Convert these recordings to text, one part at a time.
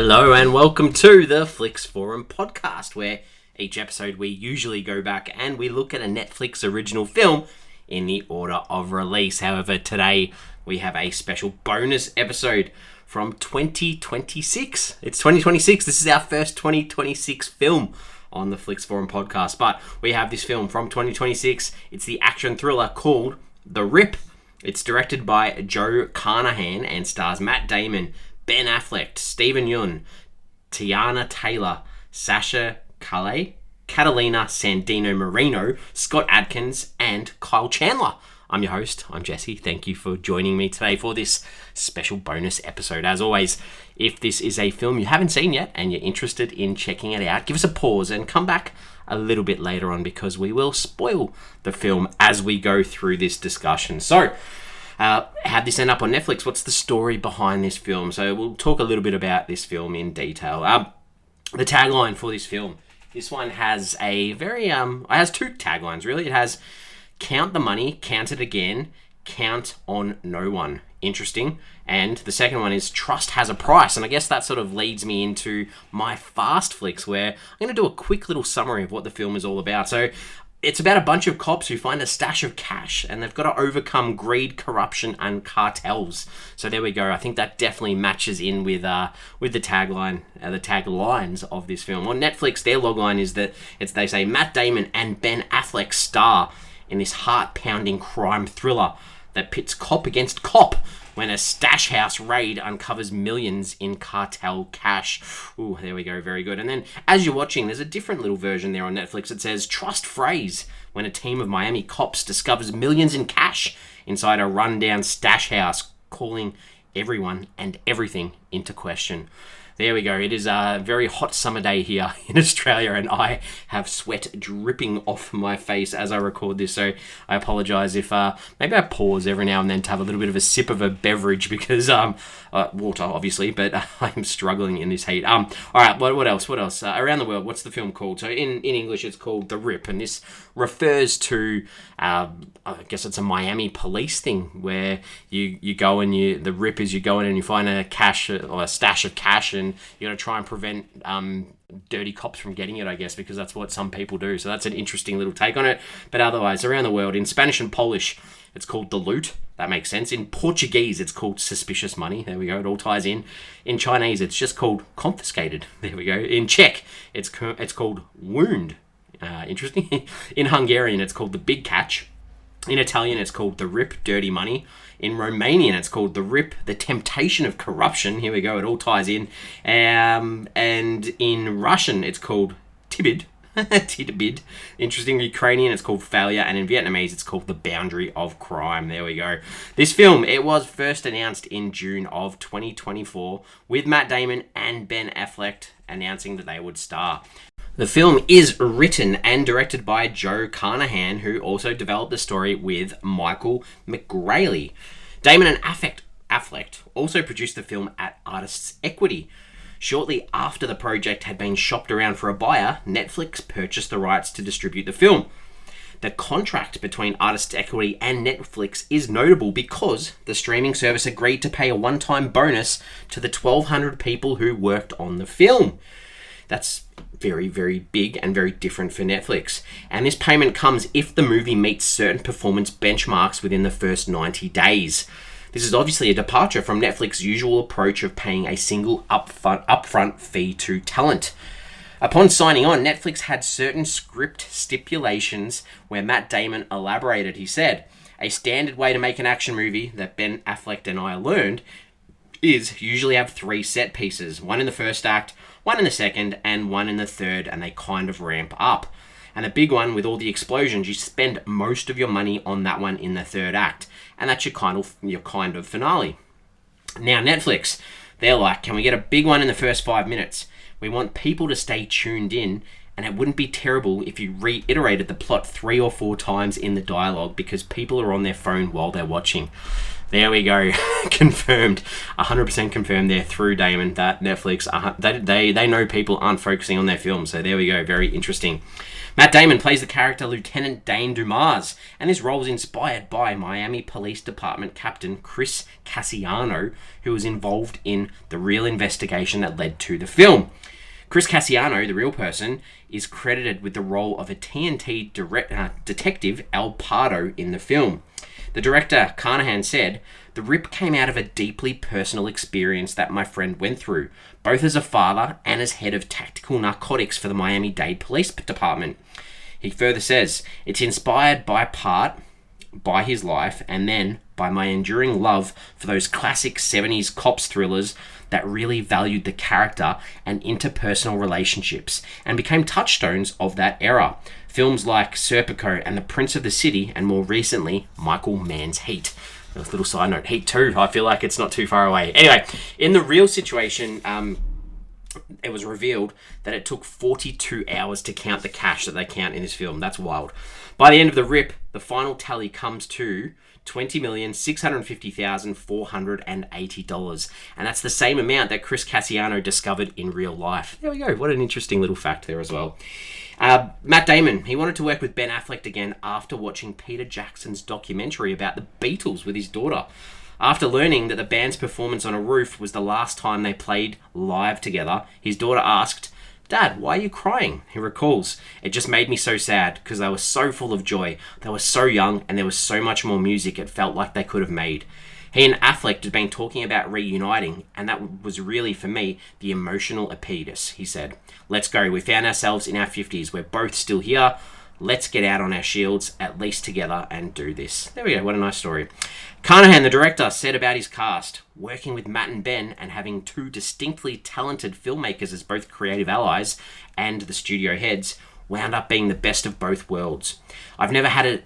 Hello and welcome to the Flix Forum podcast, where each episode we usually go back and we look at a Netflix original film in the order of release. However, today we have a special bonus episode from 2026. It's 2026. This is our first 2026 film on the Flix Forum podcast, but we have this film from 2026. It's the action thriller called The Rip. It's directed by Joe Carnahan and stars Matt Damon, Ben Affleck, Yeun, Teyana Taylor, Sasha Calle, Catalina Sandino Moreno, Scott Adkins, and Kyle Chandler. I'm your host, I'm Jesse. Thank you for joining me today for this special bonus episode. As always, if this is a film you haven't seen yet and you're interested in checking it out, give us a pause and come back a little bit later on because we will spoil the film as we go through this discussion. So, how'd this end up on Netflix? What's the story behind this film? So we'll talk a little bit about this film in detail. The tagline for this film. This one has a very, it has two taglines really. It has count the money, count it again, count on no one. Interesting. And the second one is trust has a price. And I guess that sort of leads me into my fast flicks, where I'm going to do a quick little summary of what the film is all about. So it's about a bunch of cops who find a stash of cash and they've got to overcome greed, corruption, and cartels. So there we go. I think that definitely matches in with the tagline, the taglines of this film. On Netflix, their logline is that they say Matt Damon and Ben Affleck star in this heart-pounding crime thriller that pits cop against cop when a stash house raid uncovers millions in cartel cash. Ooh, there we go. Very good. And then as you're watching, there's a different little version there on Netflix that says trust phrase when a team of Miami cops discovers millions in cash inside a rundown stash house, calling everyone and everything into question. There we go. It is a very hot summer day here in Australia and I have sweat dripping off my face as I record this. So I apologise if maybe I pause every now and then to have a little bit of a sip of a beverage because water obviously, but I'm struggling in this heat. All right, what else? Around the world, what's the film called? So in English it's called The Rip, and this refers to I guess it's a Miami police thing where you go and the rip is you go in and you find a cash or a stash of cash and you got to try and prevent dirty cops from getting it, I guess, because that's what some people do. So that's an interesting little take on it. But otherwise, around the world, in Spanish and Polish, it's called The Loot. That makes sense. In Portuguese, it's called Suspicious Money. There we go. It all ties in. In Chinese, it's just called Confiscated. There we go. In Czech, it's called Wound. Interesting. In Hungarian, it's called The Big Catch. In Italian, it's called The Rip, Dirty Money. In Romanian, it's called The Rip, The Temptation of Corruption. Here we go, it all ties in. And in Russian, it's called Tibid. Tibid. Interesting. Ukrainian, it's called Failure. And in Vietnamese, it's called The Boundary of Crime. There we go. This film, it was first announced in June of 2024 with Matt Damon and Ben Affleck announcing that they would star. The film is written and directed by Joe Carnahan, who also developed the story with Michael McGraley. Damon and Affleck also produced the film at Artists Equity. Shortly after the project had been shopped around for a buyer, Netflix purchased the rights to distribute the film. The contract between Artists Equity and Netflix is notable because the streaming service agreed to pay a one-time bonus to the 1,200 people who worked on the film. That's very, very big and very different for Netflix. And this payment comes if the movie meets certain performance benchmarks within the first 90 days. This is obviously a departure from Netflix's usual approach of paying a single upfront fee to talent. Upon signing on, Netflix had certain script stipulations where Matt Damon elaborated. He said, "A standard way to make an action movie that Ben Affleck and I learned is usually have 3 set pieces, one in the first act, one in the second, and one in the third, and they kind of ramp up. And a big one with all the explosions, you spend most of your money on that one in the third act, and that's your kind of finale." Now Netflix, they're like, can we get a big one in the first 5 minutes? We want people to stay tuned in, and it wouldn't be terrible if you reiterated the plot 3 or 4 times in the dialogue because people are on their phone while they're watching. There we go. Confirmed. 100% confirmed there through Damon that Netflix, they know people aren't focusing on their films. So there we go. Very interesting. Matt Damon plays the character Lieutenant Dane Dumas, and this role is inspired by Miami Police Department Captain Chris Cassiano, who was involved in the real investigation that led to the film. Chris Cassiano, the real person, is credited with the role of a TNT detective El Pardo in the film. The director, Carnahan, said, "The rip came out of a deeply personal experience that my friend went through, both as a father and as head of tactical narcotics for the Miami-Dade Police Department." He further says, "It's inspired by part by his life and then by my enduring love for those classic 70s cops thrillers that really valued the character and interpersonal relationships and became touchstones of that era. Films like Serpico and The Prince of the City, and more recently, Michael Mann's Heat." A little side note, Heat 2, I feel like it's not too far away. Anyway, in the real situation, it was revealed that it took 42 hours to count the cash that they count in this film. That's wild. By the end of the rip, the final tally comes to $20,650,480. And that's the same amount that Chris Cassiano discovered in real life. There we go. What an interesting little fact there as well. Matt Damon, he wanted to work with Ben Affleck again after watching Peter Jackson's documentary about the Beatles with his daughter. After learning that the band's performance on a roof was the last time they played live together, his daughter asked, "Dad, why are you crying?" He recalls, "It just made me so sad because they were so full of joy. They were so young and there was so much more music it felt like they could have made." He and Affleck had been talking about reuniting, and that was really, for me, the emotional impetus, he said. "Let's go. We found ourselves in our 50s. We're both still here. Let's get out on our shields, at least together, and do this." There we go. What a nice story. Carnahan, the director, said about his cast, "Working with Matt and Ben and having two distinctly talented filmmakers as both creative allies and the studio heads wound up being the best of both worlds. I've never had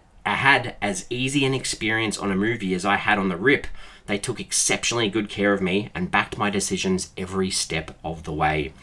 as easy an experience on a movie as I had on The Rip. They took exceptionally good care of me and backed my decisions every step of the way."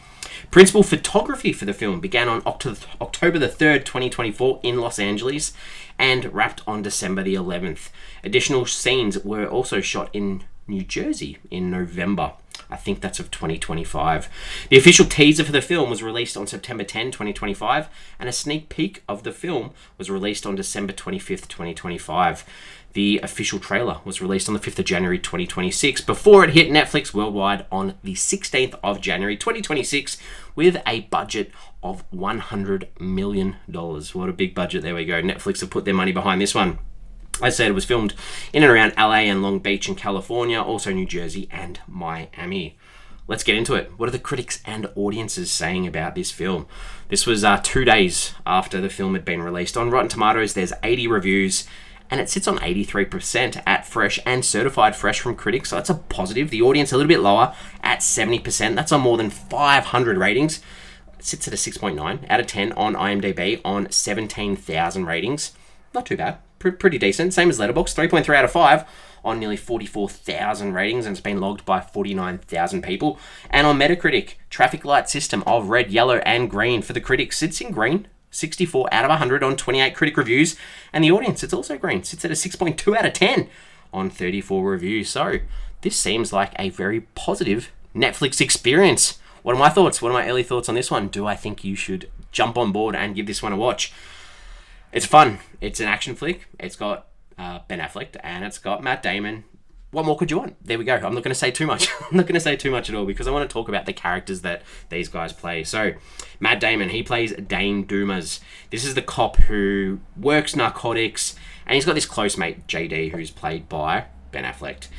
Principal photography for the film began on October the 3rd, 2024 in Los Angeles and wrapped on December the 11th. Additional scenes were also shot in New Jersey in November. I think that's of 2025. The official teaser for the film was released on September 10, 2025, and a sneak peek of the film was released on December 25th, 2025. The official trailer was released on the 5th of January 2026 before it hit Netflix worldwide on the 16th of January 2026 with a budget of $100 million. What a big budget. There we go. Netflix have put their money behind this one. As I said, it was filmed in and around LA and Long Beach in California, also New Jersey and Miami. Let's get into it. What are the critics and audiences saying about this film? This was 2 days after the film had been released. On Rotten Tomatoes, there's 80 reviews, and it sits on 83% at fresh and certified fresh from critics, so that's a positive. The audience a little bit lower at 70%. That's on more than 500 ratings. It sits at a 6.9 out of 10 on IMDb on 17,000 ratings. Not too bad. Pretty decent. Same as Letterboxd, 3.3 out of 5 on nearly 44,000 ratings, and it's been logged by 49,000 people. And on Metacritic, traffic light system of red, yellow, and green for the critics sits in green, 64 out of 100 on 28 critic reviews, and the audience, it's also green, sits at a 6.2 out of 10 on 34 reviews. So this seems like a very positive Netflix experience. What are my thoughts? What are my early thoughts on this one? Do I think you should jump on board and give this one a watch? It's fun. It's an action flick. It's got Ben Affleck and it's got Matt Damon. What more could you want? There we go. I'm not going to say too much. I'm not going to say too much at all because I want to talk about the characters that these guys play. So, Matt Damon, he plays Dane Dumas. This is the cop who works narcotics, and he's got this close mate, JD, who's played by Ben Affleck.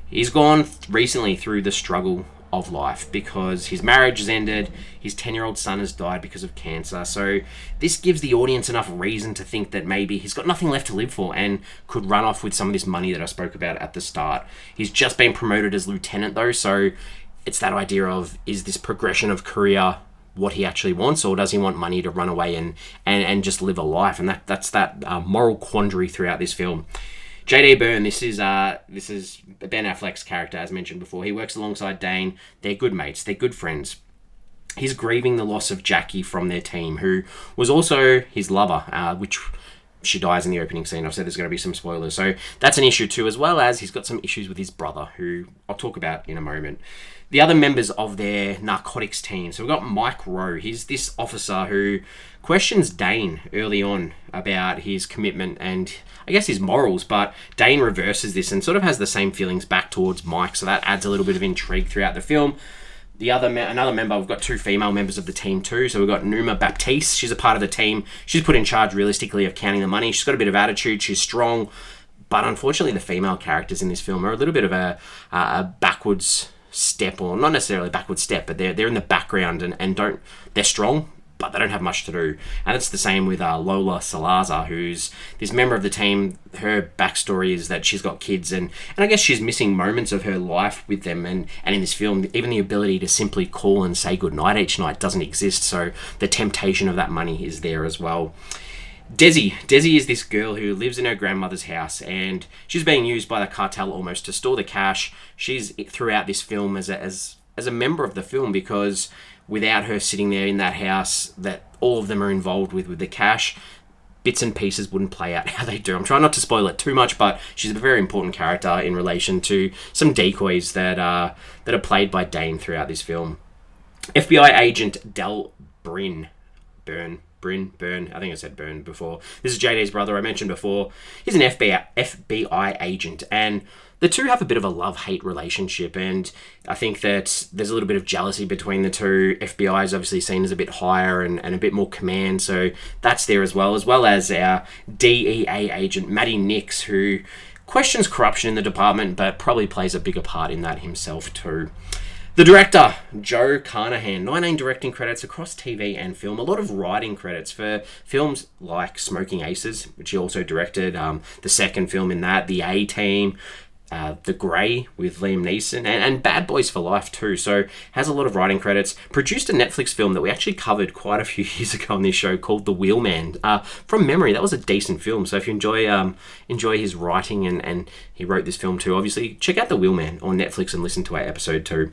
He's gone recently through the struggle of life because his marriage has ended, his 10-year-old son has died because of cancer. So this gives the audience enough reason to think that maybe he's got nothing left to live for and could run off with some of this money that I spoke about at the start. He's just been promoted as lieutenant though, so it's that idea of, is this progression of career what he actually wants, or does he want money to run away and just live a life? And that's that moral quandary throughout this film. JD Byrne, this is Ben Affleck's character, as mentioned before. He works alongside Dane. They're good mates. They're good friends. He's grieving the loss of Jackie from their team, who was also his lover, which she dies in the opening scene. I've said there's going to be some spoilers. So that's an issue too, as well as he's got some issues with his brother, who I'll talk about in a moment. The other members of their narcotics team. So we've got Mike Rowe. He's this officer who questions Dane early on about his commitment and I guess his morals, but Dane reverses this and sort of has the same feelings back towards Mike, so that adds a little bit of intrigue throughout the film. Another member, we've got two female members of the team too. So we've got Numa Baptiste. She's a part of the team. She's put in charge, realistically, of counting the money. She's got a bit of attitude. She's strong. But unfortunately, the female characters in this film are a little bit of a backwards step, or not necessarily a backward step, but they're in the background and they're strong, but they don't have much to do. And it's the same with Lola Salazar, who's this member of the team. Her backstory is that she's got kids, and I guess she's missing moments of her life with them. And in this film, even the ability to simply call and say goodnight each night doesn't exist, so the temptation of that money is there as well. Desi is this girl who lives in her grandmother's house, and she's being used by the cartel almost to store the cash. She's throughout this film as a member of the film, because without her sitting there in that house that all of them are involved with the cash, bits and pieces wouldn't play out how they do. I'm trying not to spoil it too much, but she's a very important character in relation to some decoys that are played by Dane throughout this film. FBI agent Del Byrne, I think I said Byrne before. This is JD's brother, I mentioned before. He's an FBI agent, and the two have a bit of a love-hate relationship, and I think that there's a little bit of jealousy between the two. FBI is obviously seen as a bit higher and a bit more command, so that's there as well as our DEA agent, Matty Nix, who questions corruption in the department, but probably plays a bigger part in that himself too. The director, Joe Carnahan, 19 directing credits across TV and film, a lot of writing credits for films like Smoking Aces, which he also directed, the second film in that, The A-Team, The Grey with Liam Neeson, and Bad Boys for Life too, so has a lot of writing credits. Produced a Netflix film that we actually covered quite a few years ago on this show called The Wheelman. From memory, that was a decent film, so if you enjoy his writing and he wrote this film too, obviously check out The Wheelman on Netflix and listen to our episode too.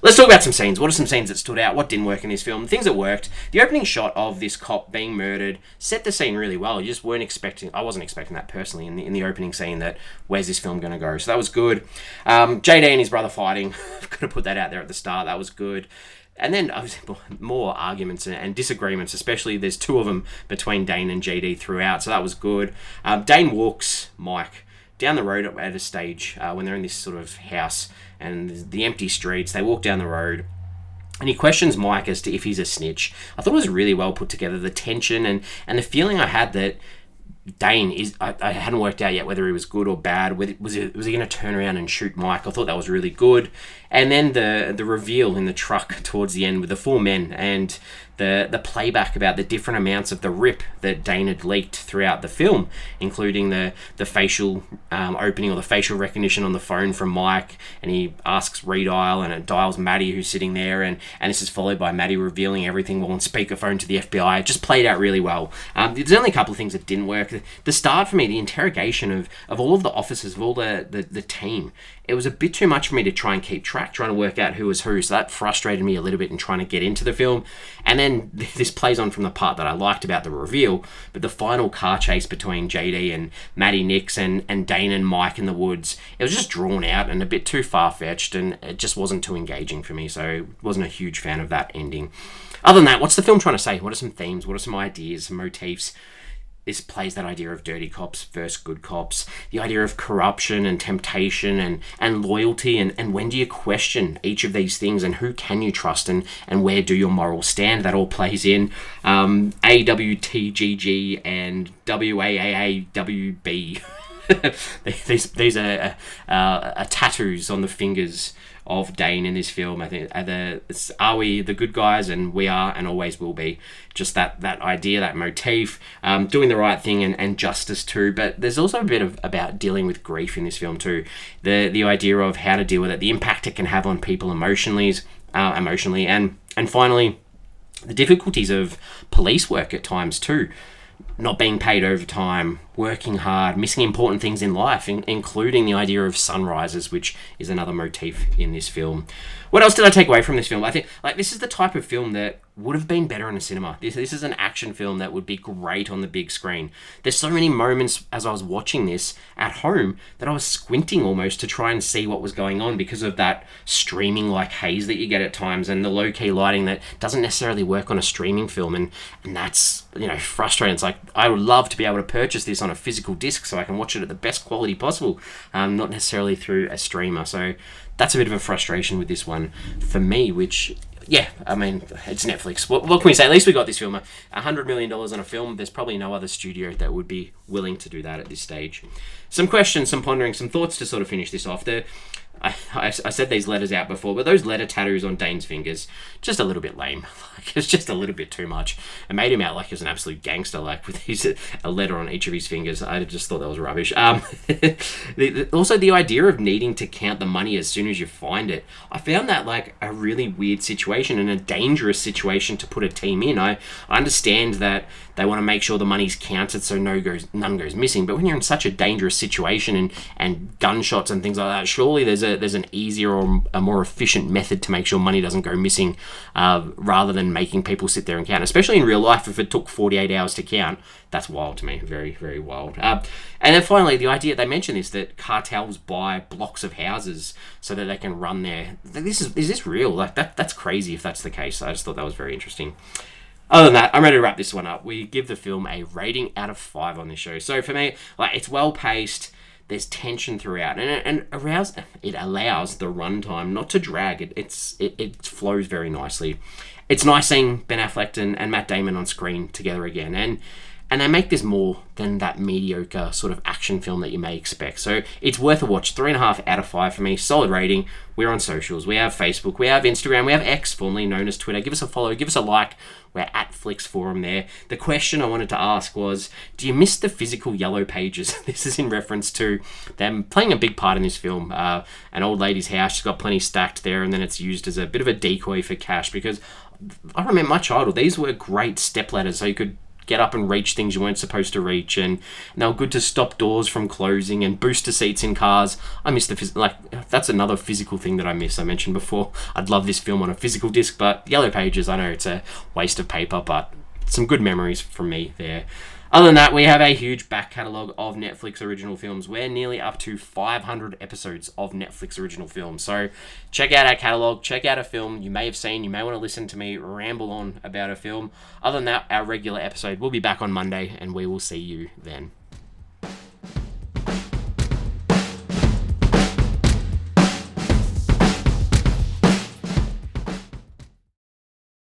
Let's talk about some scenes. What are some scenes that stood out? What didn't work in this film? Things that worked. The opening shot of this cop being murdered set the scene really well. You just weren't expecting... I wasn't expecting that personally in the opening scene, that where's this film going to go? So that was good. JD and his brother fighting. I've got to put that out there at the start. That was good. And then obviously more arguments and disagreements, especially there's two of them between Dane and JD throughout. So that was good. Dane walks Mike down the road at a stage when they're in this sort of house and the empty streets. They walk down the road and he questions Mike as to if he's a snitch. I thought it was really well put together, the tension and the feeling I had that Dane is... I hadn't worked out yet whether he was good or bad. Was he going to turn around and shoot Mike? I thought that was really good. And then the reveal in the truck towards the end with the four men and the playback about the different amounts of the rip that Dane had leaked throughout the film, including the facial opening or the facial recognition on the phone from Mike, and he asks redial and it dials Maddie who's sitting there, and this is followed by Maddie revealing everything while on speakerphone to the FBI. It just played out really well. There's only a couple of things that didn't work. The start for me, the interrogation of all of the officers, of all the team, it was a bit too much for me to try and keep track, trying to work out who was who, so that frustrated me a little bit in trying to get into the film. And then this plays on from the part that I liked about the reveal, but the final car chase between JD and Matty Nix and Dane and Mike in the woods, it was just drawn out and a bit too far-fetched, and it just wasn't too engaging for me, so wasn't a huge fan of that ending. Other than that, what's the film trying to say? What are some themes? What are some ideas, some motifs? This plays that idea of dirty cops versus good cops, the idea of corruption and temptation and loyalty, and when do you question each of these things, and who can you trust, and where do your morals stand? That all plays in. AWTGG and WAAAWB. These are tattoos on the fingers of Dane in this film. I think are we the good guys, and we are and always will be. Just that idea, that motif, doing the right thing and justice too. But there's also a bit about dealing with grief in this film too. The idea of how to deal with it, the impact it can have on people emotionally, and finally the difficulties of police work at times too. not being paid overtime, working hard, missing important things in life, including the idea of sunrises, which is another motif in this film. What else did I take away from this film? I think this is the type of film that would have been better in a cinema. This is an action film that would be great on the big screen. There's so many moments as I was watching this at home that I was squinting almost to try and see what was going on because of that streaming like haze that you get at times and the low-key lighting that doesn't necessarily work on a streaming film, and that's frustrating. It's like I would love to be able to purchase this on a physical disc so I can watch it at the best quality possible, not necessarily through a streamer. So that's a bit of a frustration with this one for me, which, yeah, I mean, it's Netflix. What can we say? At least we got this film. $100 million on a film. There's probably no other studio that would be willing to do that at this stage. Some questions, some pondering, some thoughts to sort of finish this off. I said these letters out before, but those letter tattoos on Dane's fingers, just a little bit lame. It's just a little bit too much. It made him out like he was an absolute gangster, with a letter on each of his fingers. I just thought that was rubbish. Also, the idea of needing to count the money as soon as you find it, I found that a really weird situation and a dangerous situation to put a team in. I understand that they want to make sure the money's counted so none goes missing, but when you're in such a dangerous situation and gunshots and things like that, surely there's an easier or a more efficient method to make sure money doesn't go missing, rather than making people sit there and count. Especially in real life, if it took 48 hours to count, that's wild to me. Very, very wild. And then finally, the idea, they mentioned this, that cartels buy blocks of houses so that they can run there. Is this real? That's crazy if that's the case. I just thought that was very interesting. Other than that, I'm ready to wrap this one up. We give the film a rating out of 5 on this show. So for me, it's well paced. There's tension throughout, and it allows the runtime not to drag. It flows very nicely. It's nice seeing Ben Affleck and Matt Damon on screen together again, and they make this more than that mediocre sort of action film that you may expect. So it's worth a watch. 3.5 out of 5 for me. Solid rating. We're on socials. We have Facebook. We have Instagram. We have X, formerly known as Twitter. Give us a follow. Give us a like. We're at Flix Forum there. The question I wanted to ask was, do you miss the physical yellow pages? This is in reference to them playing a big part in this film. An old lady's house. She's got plenty stacked there, and then it's used as a bit of a decoy for cash, because I remember my childhood, these were great step ladders, so you could get up and reach things you weren't supposed to reach, and they were good to stop doors from closing, and booster seats in cars. I miss that's another physical thing that I miss. I mentioned before, I'd love this film on a physical disc, but yellow pages, I know it's a waste of paper, but some good memories from me there. Other than that, we have a huge back catalogue of Netflix original films. We're nearly up to 500 episodes of Netflix original films. So check out our catalogue, check out a film you may have seen. You may want to listen to me ramble on about a film. Other than that, our regular episode will be back on Monday, and we will see you then.